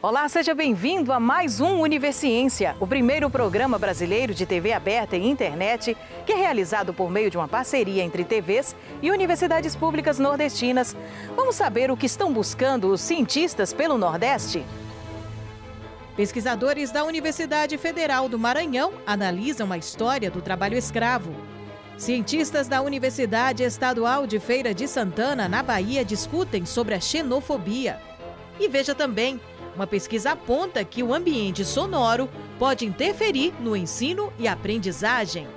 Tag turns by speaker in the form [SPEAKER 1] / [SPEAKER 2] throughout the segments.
[SPEAKER 1] Olá, seja bem-vindo a mais um Universiência, o primeiro programa brasileiro de TV aberta e internet que é realizado por meio de uma parceria entre TVs e universidades públicas nordestinas. Vamos saber o que estão buscando os cientistas pelo Nordeste? Pesquisadores da Universidade Federal do Maranhão analisam a história do trabalho escravo. Cientistas da Universidade Estadual de Feira de Santana, na Bahia, discutem sobre a xenofobia. E veja também, uma pesquisa aponta que o ambiente sonoro pode interferir no ensino e aprendizagem.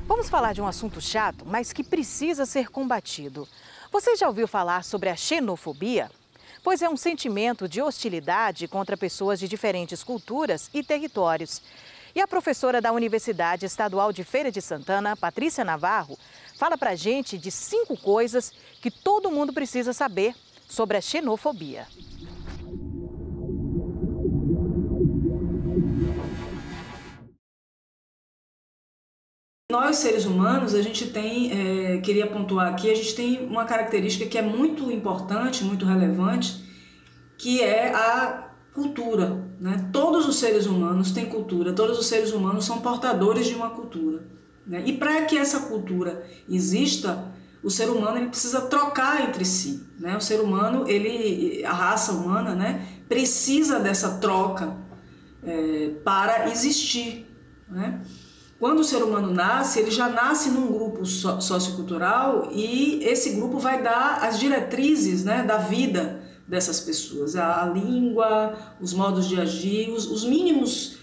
[SPEAKER 1] Vamos falar de um assunto chato, mas que precisa ser combatido. Você já ouviu falar sobre a xenofobia? Pois é um sentimento de hostilidade contra pessoas de diferentes culturas e territórios. E a professora da Universidade Estadual de Feira de Santana, Patrícia Navarro, fala pra gente de 5 coisas que todo mundo precisa saber sobre a xenofobia.
[SPEAKER 2] Nós, seres humanos, a gente tem, queria pontuar aqui, a gente tem uma característica que é muito importante, muito relevante, que é a cultura, né? Todos os seres humanos têm cultura, todos os seres humanos são portadores de uma cultura, né? E para que essa cultura exista, o ser humano ele precisa trocar entre si, né? O ser humano, a raça humana, né, precisa dessa troca para existir, né? Quando o ser humano nasce, ele já nasce num grupo sociocultural e esse grupo vai dar as diretrizes, né, da vida dessas pessoas. A língua, os modos de agir, os mínimos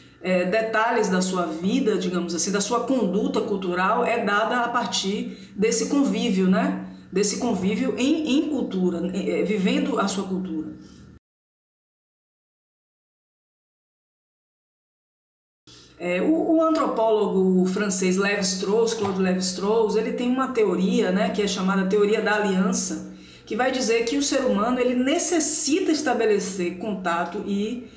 [SPEAKER 2] detalhes da sua vida, digamos assim, da sua conduta cultural é dada a partir desse convívio, né? Desse convívio em cultura, vivendo a sua cultura. O antropólogo francês Claude Lévi-Strauss, ele tem uma teoria, né, que é chamada teoria da aliança, que vai dizer que o ser humano ele necessita estabelecer contato e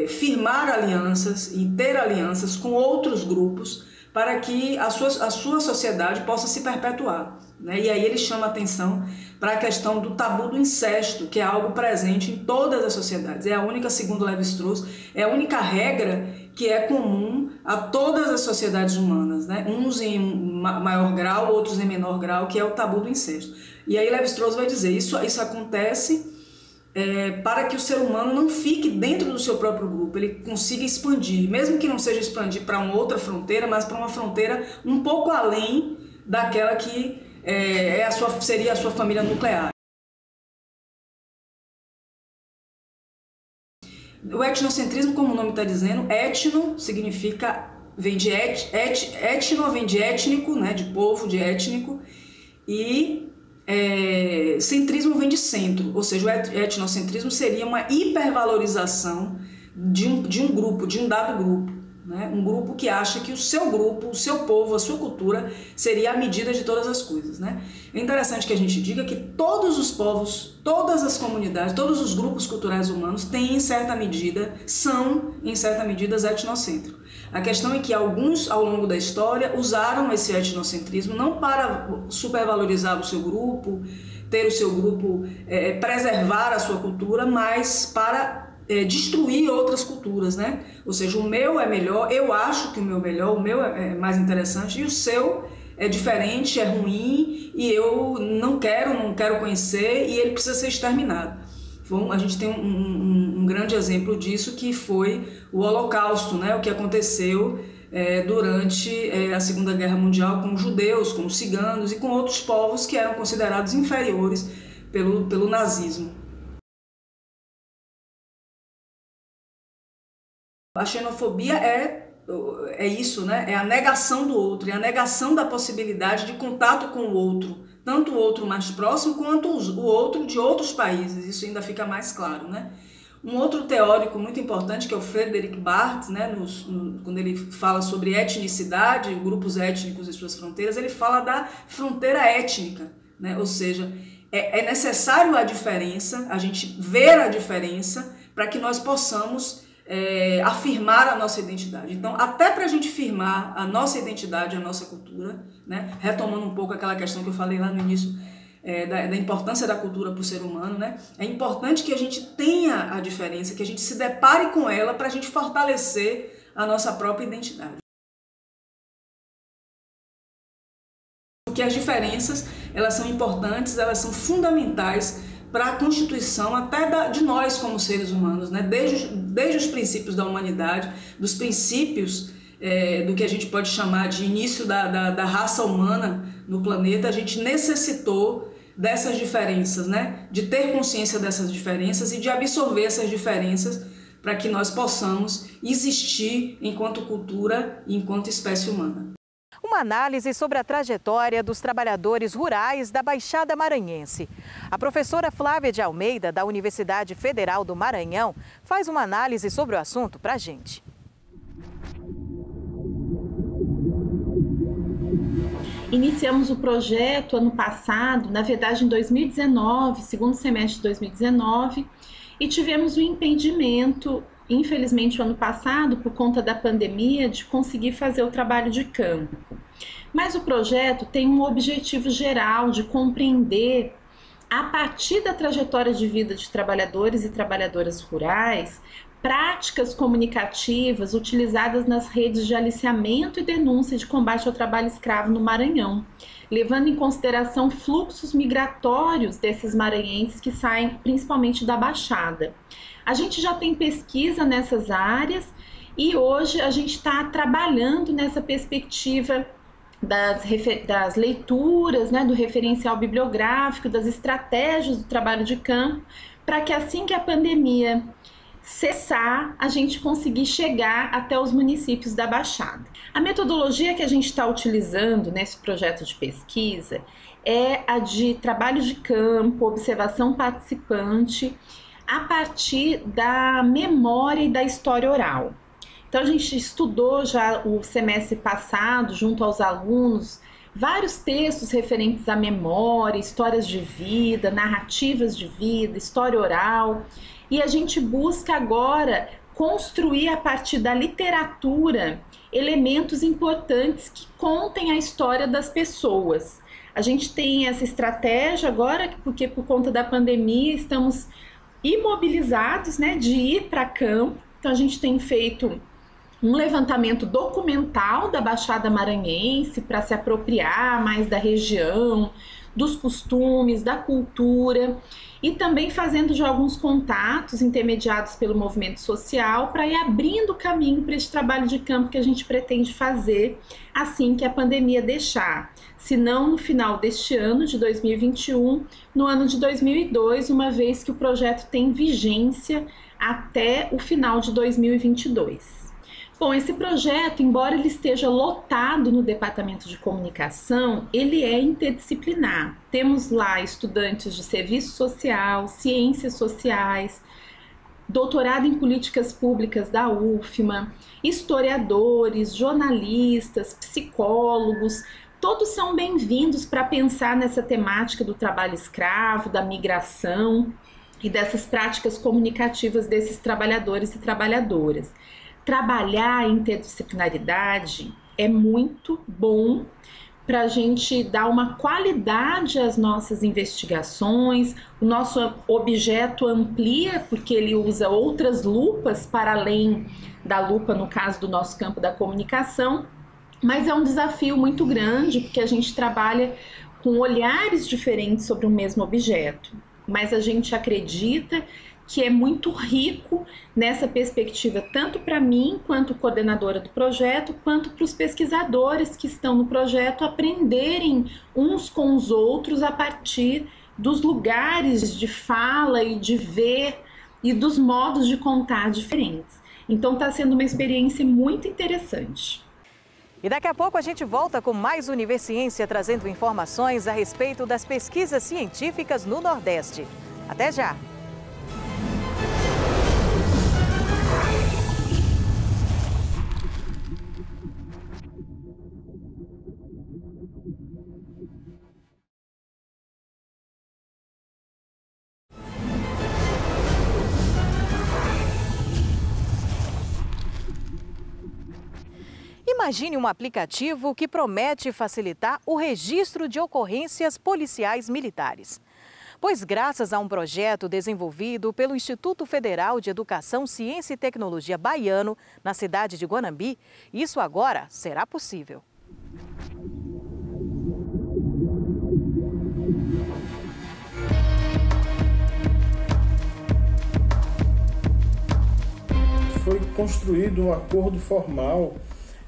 [SPEAKER 2] firmar alianças e ter alianças com outros grupos para que a sua sociedade possa se perpetuar, né? E aí ele chama a atenção para a questão do tabu do incesto, que é algo presente em todas as sociedades. É a única, segundo Lévi-Strauss, é a única regra que é comum a todas as sociedades humanas, né? Uns em maior grau, outros em menor grau, que é o tabu do incesto. E aí Lévi-Strauss vai dizer, isso acontece para que o ser humano não fique dentro do seu próprio grupo, ele consiga expandir, mesmo que não seja expandir para uma outra fronteira, mas para uma fronteira um pouco além daquela que seria a sua família nuclear. O etnocentrismo, como o nome está dizendo, etno significa, vem de etno, vem de étnico, né, de povo, de étnico, e centrismo vem de centro, ou seja, o etnocentrismo seria uma hipervalorização de um grupo, de um dado grupo, né? Um grupo que acha que o seu grupo, o seu povo, a sua cultura seria a medida de todas as coisas, né? É interessante que a gente diga que todos os povos, todas as comunidades, todos os grupos culturais humanos são em certa medida etnocêntricos. A questão é que alguns, ao longo da história, usaram esse etnocentrismo não para supervalorizar o seu grupo, ter o seu grupo, preservar a sua cultura, mas para destruir outras culturas, né? Ou seja, o meu é melhor, eu acho que o meu é melhor, o meu é mais interessante e o seu é diferente, é ruim e eu não quero conhecer e ele precisa ser exterminado. Bom, a gente tem um grande exemplo disso que foi o Holocausto, né? O que aconteceu durante a Segunda Guerra Mundial com os judeus, com os ciganos e com outros povos que eram considerados inferiores pelo nazismo. A xenofobia é isso, né? É a negação do outro, é a negação da possibilidade de contato com o outro, tanto o outro mais próximo quanto o outro de outros países, isso ainda fica mais claro, né? Um outro teórico muito importante, que é o Frederick Barth, né, quando ele fala sobre etnicidade, grupos étnicos e suas fronteiras, ele fala da fronteira étnica, né? Ou seja, é necessário a diferença, a gente ver a diferença para que nós possamos afirmar a nossa identidade. Então, até para a gente firmar a nossa identidade, a nossa cultura, né, retomando um pouco aquela questão que eu falei lá no início, da importância da cultura para o ser humano, né? É importante que a gente tenha a diferença, que a gente se depare com ela para a gente fortalecer a nossa própria identidade. Porque as diferenças, elas são importantes, elas são fundamentais para a constituição até de nós como seres humanos, né? Desde os princípios da humanidade, dos princípios do que a gente pode chamar de início da raça humana no planeta, a gente necessitou dessas diferenças, né? De ter consciência dessas diferenças e de absorver essas diferenças para que nós possamos existir enquanto cultura e enquanto espécie humana.
[SPEAKER 1] Uma análise sobre a trajetória dos trabalhadores rurais da Baixada Maranhense. A professora Flávia de Almeida, da Universidade Federal do Maranhão, faz uma análise sobre o assunto para a gente.
[SPEAKER 3] Iniciamos o projeto ano passado, na verdade em 2019, segundo semestre de 2019, e tivemos um impedimento, infelizmente o ano passado, por conta da pandemia, de conseguir fazer o trabalho de campo. Mas o projeto tem um objetivo geral de compreender, a partir da trajetória de vida de trabalhadores e trabalhadoras rurais, práticas comunicativas utilizadas nas redes de aliciamento e denúncia de combate ao trabalho escravo no Maranhão, levando em consideração fluxos migratórios desses maranhenses que saem principalmente da Baixada. A gente já tem pesquisa nessas áreas e hoje a gente está trabalhando nessa perspectiva das leituras, né, do referencial bibliográfico, das estratégias do trabalho de campo, para que assim que a pandemia cessar, a gente conseguir chegar até os municípios da Baixada. A metodologia que a gente está utilizando nesse projeto de pesquisa é a de trabalho de campo, observação participante, a partir da memória e da história oral. Então a gente estudou já o semestre passado, junto aos alunos, vários textos referentes à memória, histórias de vida, narrativas de vida, história oral, e a gente busca agora construir a partir da literatura elementos importantes que contem a história das pessoas. A gente tem essa estratégia agora, porque por conta da pandemia estamos imobilizados, né, de ir para campo. Então a gente tem feito um levantamento documental da Baixada Maranhense para se apropriar mais da região, dos costumes, da cultura, e também fazendo já alguns contatos intermediados pelo movimento social para ir abrindo o caminho para esse trabalho de campo que a gente pretende fazer assim que a pandemia deixar. Se não no final deste ano, de 2021, no ano de 2002, uma vez que o projeto tem vigência até o final de 2022. Bom, esse projeto, embora ele esteja lotado no Departamento de Comunicação, ele é interdisciplinar. Temos lá estudantes de serviço social, ciências sociais, doutorado em políticas públicas da UFMA, historiadores, jornalistas, psicólogos, todos são bem-vindos para pensar nessa temática do trabalho escravo, da migração e dessas práticas comunicativas desses trabalhadores e trabalhadoras. Trabalhar a interdisciplinaridade é muito bom para a gente dar uma qualidade às nossas investigações, o nosso objeto amplia porque ele usa outras lupas para além da lupa, no caso do nosso campo da comunicação, mas é um desafio muito grande porque a gente trabalha com olhares diferentes sobre o mesmo objeto, mas a gente acredita que é muito rico nessa perspectiva, tanto para mim, quanto coordenadora do projeto, quanto para os pesquisadores que estão no projeto aprenderem uns com os outros a partir dos lugares de fala e de ver e dos modos de contar diferentes. Então está sendo uma experiência muito interessante.
[SPEAKER 1] E daqui a pouco a gente volta com mais Universiência, trazendo informações a respeito das pesquisas científicas no Nordeste. Até já! Imagine um aplicativo que promete facilitar o registro de ocorrências policiais militares. Pois graças a um projeto desenvolvido pelo Instituto Federal de Educação, Ciência e Tecnologia baiano, na cidade de Guanambi, isso agora será possível.
[SPEAKER 4] Foi construído um acordo formal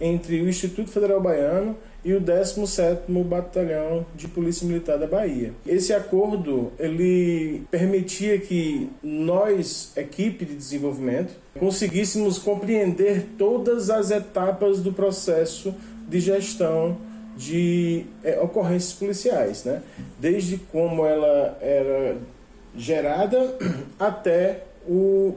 [SPEAKER 4] entre o Instituto Federal Baiano e o 17º Batalhão de Polícia Militar da Bahia. Esse acordo, ele permitia que nós, equipe de desenvolvimento, conseguíssemos compreender todas as etapas do processo de gestão de ocorrências policiais, né? Desde como ela era gerada até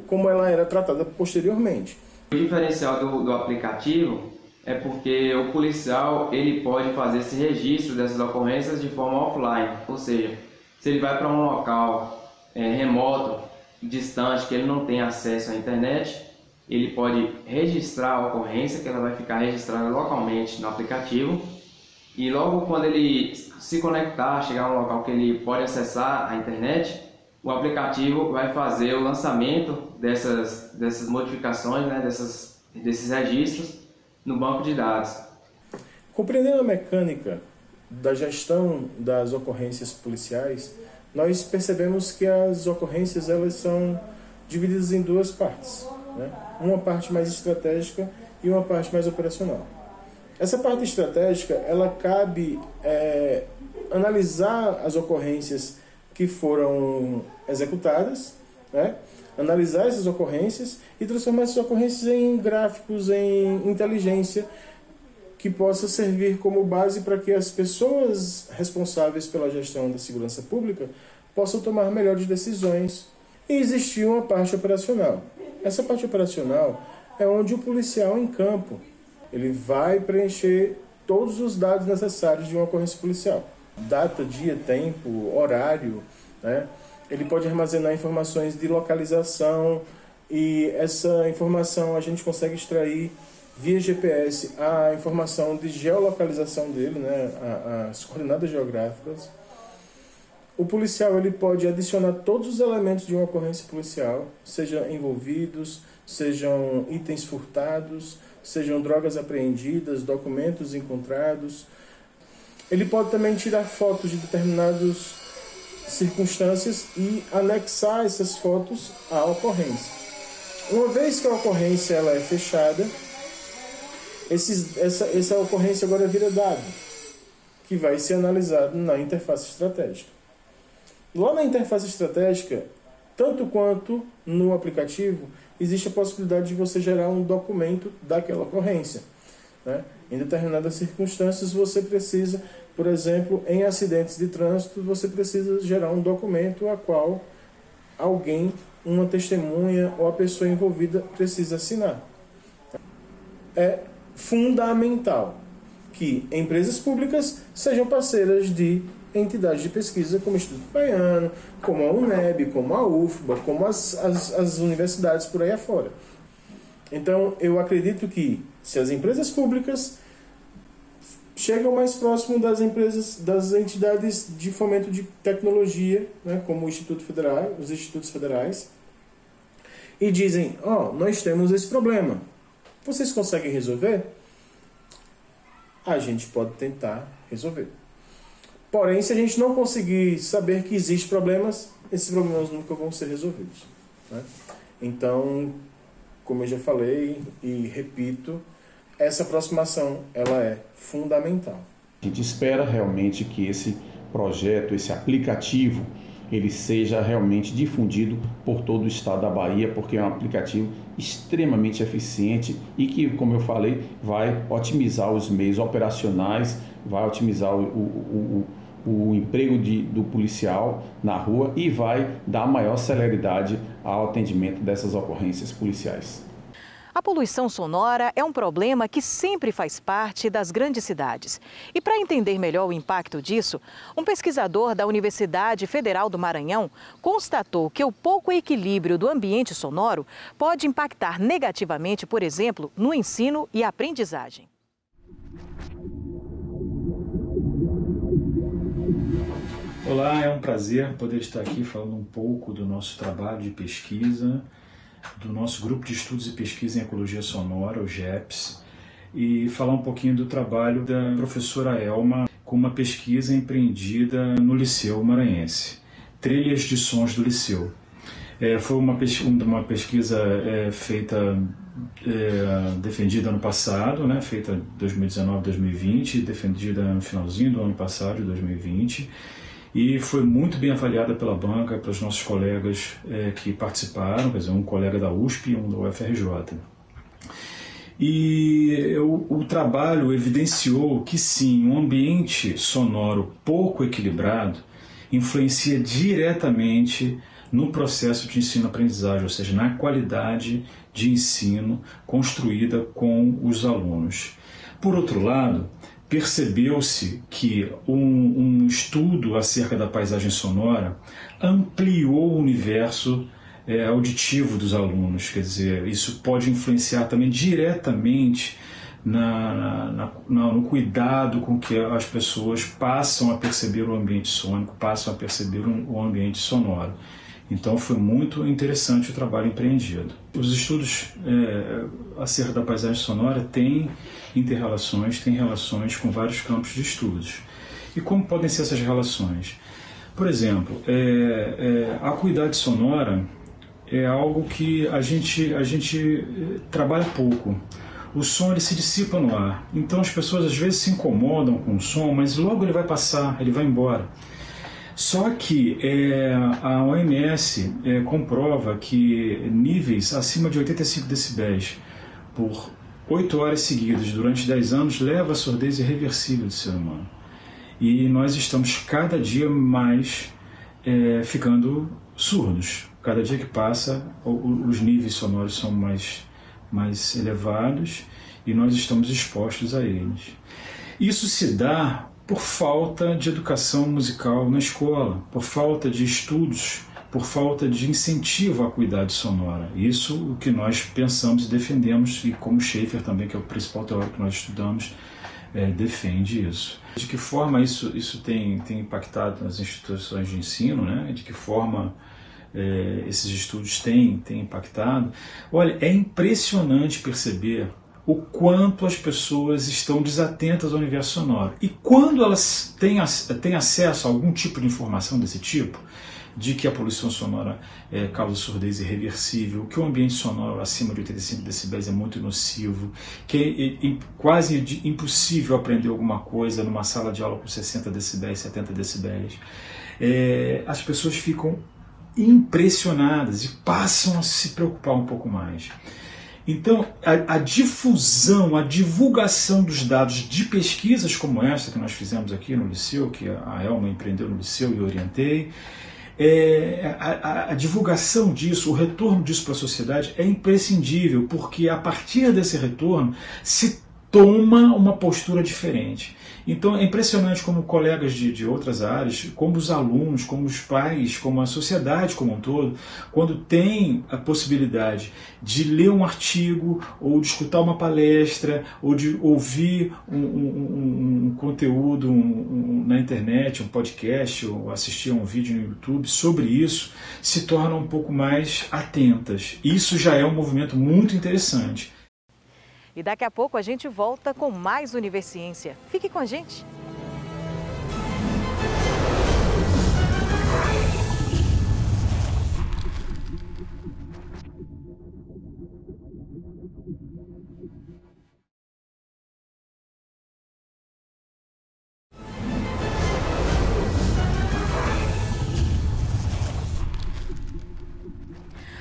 [SPEAKER 4] como ela era tratada posteriormente.
[SPEAKER 5] O diferencial do aplicativo é porque o policial ele pode fazer esse registro dessas ocorrências de forma offline, ou seja, se ele vai para um local remoto, distante, que ele não tem acesso à internet, ele pode registrar a ocorrência, que ela vai ficar registrada localmente no aplicativo, e logo quando ele se conectar, chegar a um local que ele pode acessar a internet, o aplicativo vai fazer o lançamento dessas modificações, né, desses registros no banco de dados.
[SPEAKER 4] Compreendendo a mecânica da gestão das ocorrências policiais, nós percebemos que as ocorrências elas são divididas em duas partes, né? Uma parte mais estratégica e uma parte mais operacional. Essa parte estratégica, ela cabe analisar as ocorrências que foram executadas, né? Analisar essas ocorrências e transformar essas ocorrências em gráficos, em inteligência, que possa servir como base para que as pessoas responsáveis pela gestão da segurança pública possam tomar melhores decisões. E existia uma parte operacional. Essa parte operacional é onde o policial em campo ele vai preencher todos os dados necessários de uma ocorrência policial. Data, dia, tempo, horário, né? Ele pode armazenar informações de localização e essa informação a gente consegue extrair via GPS a informação de geolocalização dele, né? As coordenadas geográficas. O policial ele pode adicionar todos os elementos de uma ocorrência policial, sejam envolvidos, sejam itens furtados, sejam drogas apreendidas, documentos encontrados. Ele pode também tirar fotos de determinadas circunstâncias e anexar essas fotos à ocorrência. Uma vez que a ocorrência ela é fechada, essa ocorrência agora vira dado, que vai ser analisado na interface estratégica. Lá na interface estratégica, tanto quanto no aplicativo, existe a possibilidade de você gerar um documento daquela ocorrência, né? Em determinadas circunstâncias você precisa, por exemplo, em acidentes de trânsito, você precisa gerar um documento a qual alguém, uma testemunha ou a pessoa envolvida precisa assinar. É fundamental que empresas públicas sejam parceiras de entidades de pesquisa como o Instituto Baiano, como a UNEB, como a UFBA, como as universidades por aí afora. Então, eu acredito que se as empresas públicas chegam mais próximo das empresas, das entidades de fomento de tecnologia, né, como o Instituto Federal, os institutos federais, e dizem, nós temos esse problema, vocês conseguem resolver? A gente pode tentar resolver. Porém, se a gente não conseguir saber que existem problemas, esses problemas nunca vão ser resolvidos, né? Então, como eu já falei e repito, essa aproximação ela é fundamental.
[SPEAKER 6] A gente espera realmente que esse projeto, esse aplicativo, ele seja realmente difundido por todo o estado da Bahia, porque é um aplicativo extremamente eficiente e que, como eu falei, vai otimizar os meios operacionais, vai otimizar o emprego do policial na rua e vai dar maior celeridade ao atendimento dessas ocorrências policiais.
[SPEAKER 1] A poluição sonora é um problema que sempre faz parte das grandes cidades. E para entender melhor o impacto disso, um pesquisador da Universidade Federal do Maranhão constatou que o pouco equilíbrio do ambiente sonoro pode impactar negativamente, por exemplo, no ensino e aprendizagem.
[SPEAKER 7] Olá, é um prazer poder estar aqui falando um pouco do nosso trabalho de pesquisa, do nosso grupo de estudos e pesquisa em ecologia sonora, o GEPS, e falar um pouquinho do trabalho da professora Elma com uma pesquisa empreendida no Liceu Maranhense, Trilhas de Sons do Liceu. Foi uma pesquisa feita, defendida ano passado, né, feita em 2019-2020, defendida no finalzinho do ano passado, de 2020, e foi muito bem avaliada pela banca, pelos nossos colegas que participaram, quer dizer, um colega da USP e um da UFRJ. E o trabalho evidenciou que sim, um ambiente sonoro pouco equilibrado influencia diretamente no processo de ensino-aprendizagem, ou seja, na qualidade de ensino construída com os alunos. Por outro lado, percebeu-se que um estudo acerca da paisagem sonora ampliou o universo auditivo dos alunos, quer dizer, isso pode influenciar também diretamente no cuidado com que as pessoas passam a perceber o ambiente sônico, passam a perceber o ambiente sonoro. Então foi muito interessante o trabalho empreendido. Os estudos acerca da paisagem sonora têm inter-relações, têm relações com vários campos de estudos. E como podem ser essas relações? Por exemplo, a acuidade sonora é algo que a gente trabalha pouco. O som ele se dissipa no ar. Então as pessoas às vezes se incomodam com o som, mas logo ele vai passar, ele vai embora. Só que a OMS comprova que níveis acima de 85 decibéis por 8 horas seguidas durante 10 anos leva à surdez irreversível do ser humano. E nós estamos cada dia mais ficando surdos. Cada dia que passa, os níveis sonoros são mais elevados e nós estamos expostos a eles. Isso se dá por falta de educação musical na escola, por falta de estudos, por falta de incentivo à acuidade sonora. Isso o que nós pensamos e defendemos, e como Schaeffer também, que é o principal teórico que nós estudamos, defende isso. De que forma isso tem impactado nas instituições de ensino, né? De que forma esses estudos têm impactado? Olha, é impressionante perceber o quanto as pessoas estão desatentas ao universo sonoro. E quando elas têm acesso a algum tipo de informação desse tipo, de que a poluição sonora causa surdez irreversível, que o ambiente sonoro acima de 85 decibéis é muito nocivo, que é quase impossível aprender alguma coisa numa sala de aula com 60 decibéis, 70 decibéis, as pessoas ficam impressionadas e passam a se preocupar um pouco mais. Então, a difusão, a divulgação dos dados de pesquisas como essa que nós fizemos aqui no Liceu, que a Elma empreendeu no Liceu e eu orientei, a divulgação disso, o retorno disso para a sociedade é imprescindível, porque a partir desse retorno se toma uma postura diferente. Então é impressionante como colegas de outras áreas, como os alunos, como os pais, como a sociedade como um todo, quando tem a possibilidade de ler um artigo, ou de escutar uma palestra, ou de ouvir um conteúdo na internet, um podcast, ou assistir a um vídeo no YouTube sobre isso, se tornam um pouco mais atentas. Isso já é um movimento muito interessante.
[SPEAKER 1] E daqui a pouco a gente volta com mais Universiência. Fique com a gente.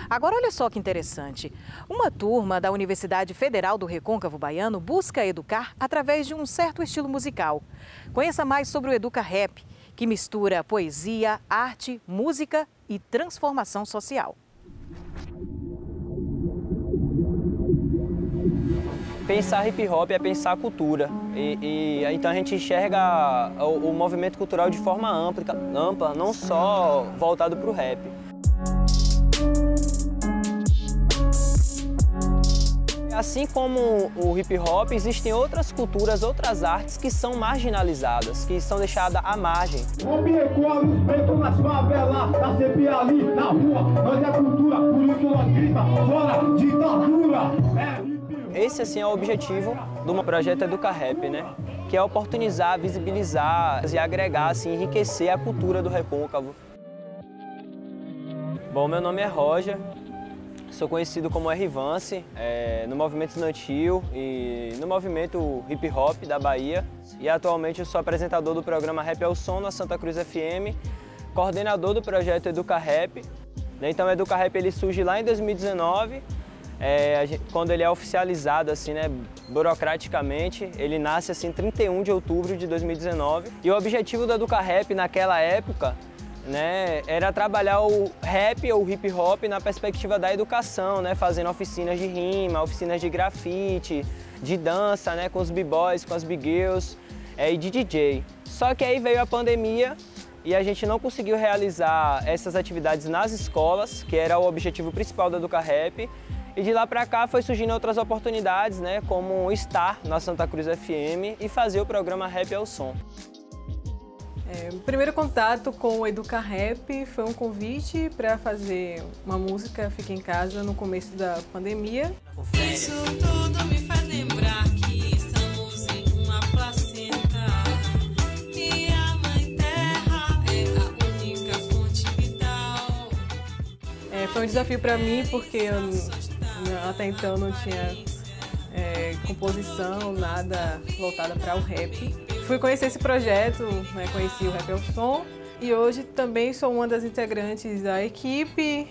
[SPEAKER 1] Agora olha só que interessante. Uma turma da Universidade Federal do Recôncavo Baiano busca educar através de um certo estilo musical. Conheça mais sobre o Educa Rap, que mistura poesia, arte, música e transformação social.
[SPEAKER 8] Pensar hip hop é pensar cultura. Então a gente enxerga o movimento cultural de forma ampla, não só voltado para o rap. Assim como o hip hop, existem outras culturas, outras artes que são marginalizadas, que são deixadas à margem.
[SPEAKER 9] nas favelas, na CP ali, na rua, nós é cultura, por isso nós grita, fora ditadura.
[SPEAKER 8] Esse, assim, é o objetivo do projeto EducaRap, né? Que é oportunizar, visibilizar e agregar, assim, enriquecer a cultura do Recôncavo. Bom, meu nome é Roger, sou conhecido como R-Vance no movimento estudantil e no movimento hip hop da Bahia. E atualmente eu sou apresentador do programa Rap é o Som na Santa Cruz FM, coordenador do projeto EducaRap. Então o EducaRap ele surge lá em 2019, quando ele é oficializado assim, né, burocraticamente. Ele nasce assim 31 de outubro de 2019. E o objetivo do EducaRap naquela época, né, era trabalhar o rap ou hip hop na perspectiva da educação, né, fazendo oficinas de rima, oficinas de grafite, de dança, né, com os b-boys, com as b-girls e de DJ. Só que aí veio a pandemia e a gente não conseguiu realizar essas atividades nas escolas, que era o objetivo principal do EducaRap. E de lá para cá foi surgindo outras oportunidades, né, como estar na Santa Cruz FM e fazer o programa Rap é o Som.
[SPEAKER 10] O primeiro contato com o EducaRap foi um convite para fazer uma música Fica em Casa no começo da pandemia.
[SPEAKER 11] Isso tudo me faz lembrar que estamos em uma placenta e a Mãe Terra é a única fonte vital.
[SPEAKER 10] Foi um desafio para mim porque eu, até então não tinha composição, nada voltada para o rap. Fui conhecer esse projeto, né, conheci o Rap é o Som e hoje também sou uma das integrantes da equipe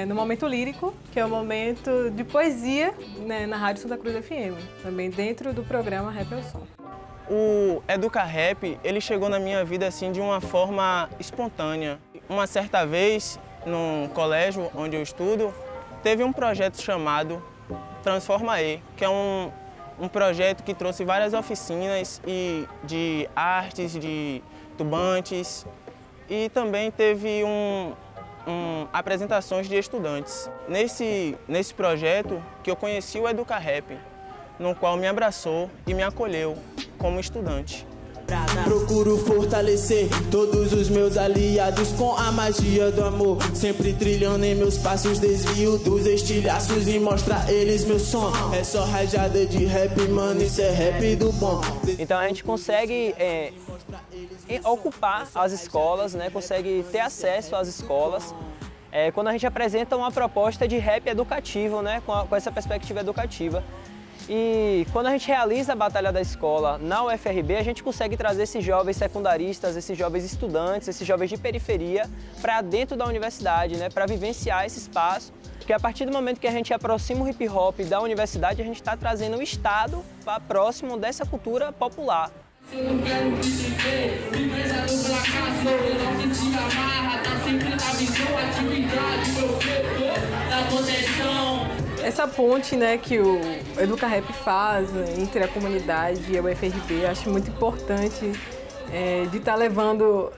[SPEAKER 10] no Momento Lírico, que é o momento de poesia, né, na Rádio Santa Cruz FM, também dentro do programa Rap é o Som.
[SPEAKER 12] O EducaRap, ele chegou na minha vida assim de uma forma espontânea. Uma certa vez, num colégio onde eu estudo, teve um projeto chamado Transforma E, que é um projeto que trouxe várias oficinas de artes, de tubantes e também teve apresentações de estudantes. Nesse projeto que eu conheci o EducaRap, no qual me abraçou e me acolheu como estudante.
[SPEAKER 13] Procuro fortalecer todos os meus aliados com a magia do amor, sempre trilhando em meus passos, desvio dos estilhaços e mostrar a eles meu som. É só rajada de rap, mano, isso é rap do bom.
[SPEAKER 8] Então a gente consegue ocupar as escolas, né? Consegue ter acesso às escolas quando a gente apresenta uma proposta de rap educativo, né? Com essa perspectiva educativa. E quando a gente realiza a Batalha da Escola na UFRB, a gente consegue trazer esses jovens secundaristas, esses jovens estudantes, esses jovens de periferia para dentro da universidade, né, para vivenciar esse espaço. Porque a partir do momento que a gente aproxima o hip hop da universidade, a gente está trazendo o Estado para próximo dessa cultura popular.
[SPEAKER 10] Essa ponte, né, que o EducaRap faz entre a comunidade e a UFRB, acho muito importante de estar levando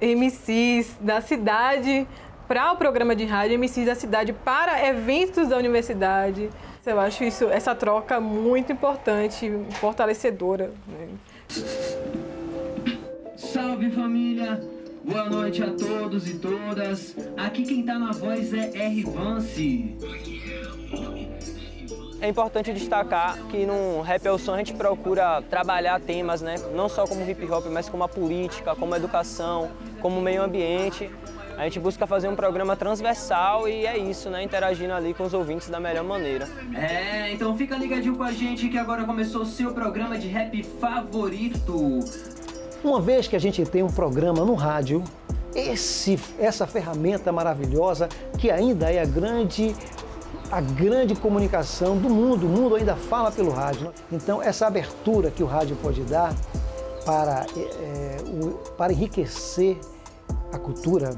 [SPEAKER 10] MCs da cidade para o programa de rádio, MCs da cidade para eventos da universidade. Eu acho essa troca muito importante, fortalecedora, né?
[SPEAKER 14] Salve família! Boa noite a todos e todas. Aqui quem tá na voz é R-Vance.
[SPEAKER 8] É importante destacar que no Rap é o Som a gente procura trabalhar temas, né, não só como hip hop, mas como a política, como a educação, como o meio ambiente. A gente busca fazer um programa transversal e é isso, né, interagindo ali com os ouvintes da melhor maneira.
[SPEAKER 14] Então fica ligadinho com a gente que agora começou o seu programa de rap favorito.
[SPEAKER 15] Uma vez que a gente tem um programa no rádio, essa ferramenta maravilhosa que ainda é a grande comunicação do mundo, o mundo ainda fala pelo rádio. Então essa abertura que o rádio pode dar para enriquecer a cultura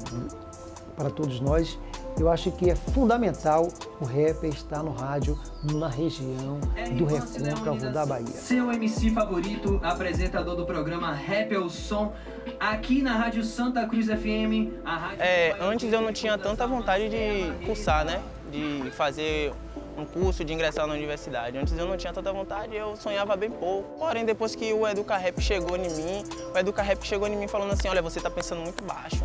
[SPEAKER 15] para todos nós, eu acho que é fundamental o rap estar no rádio, na região do Recôncavo da Bahia.
[SPEAKER 14] Seu MC favorito, apresentador do programa Rap é o Som, aqui na Rádio Santa Cruz FM.
[SPEAKER 12] Antes eu não tinha tanta vontade de cursar, né? De fazer um curso, de ingressar na universidade. Antes eu não tinha tanta vontade, eu sonhava bem pouco. Porém, depois que o EducaRap chegou em mim, falando assim, olha, você está pensando muito baixo.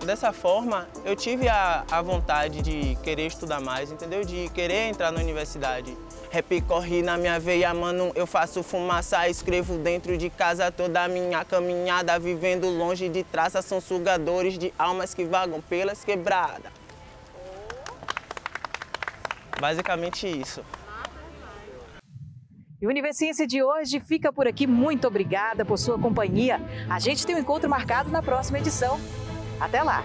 [SPEAKER 12] Dessa forma, eu tive a vontade de querer estudar mais, entendeu? De querer entrar na universidade. Rap corre na minha veia, mano, eu faço fumaça, escrevo dentro de casa toda a minha caminhada, vivendo longe de traças, são sugadores de almas que vagam pelas quebradas. Basicamente isso.
[SPEAKER 1] E o Universiência de hoje fica por aqui. Muito obrigada por sua companhia. A gente tem um encontro marcado na próxima edição. Até lá!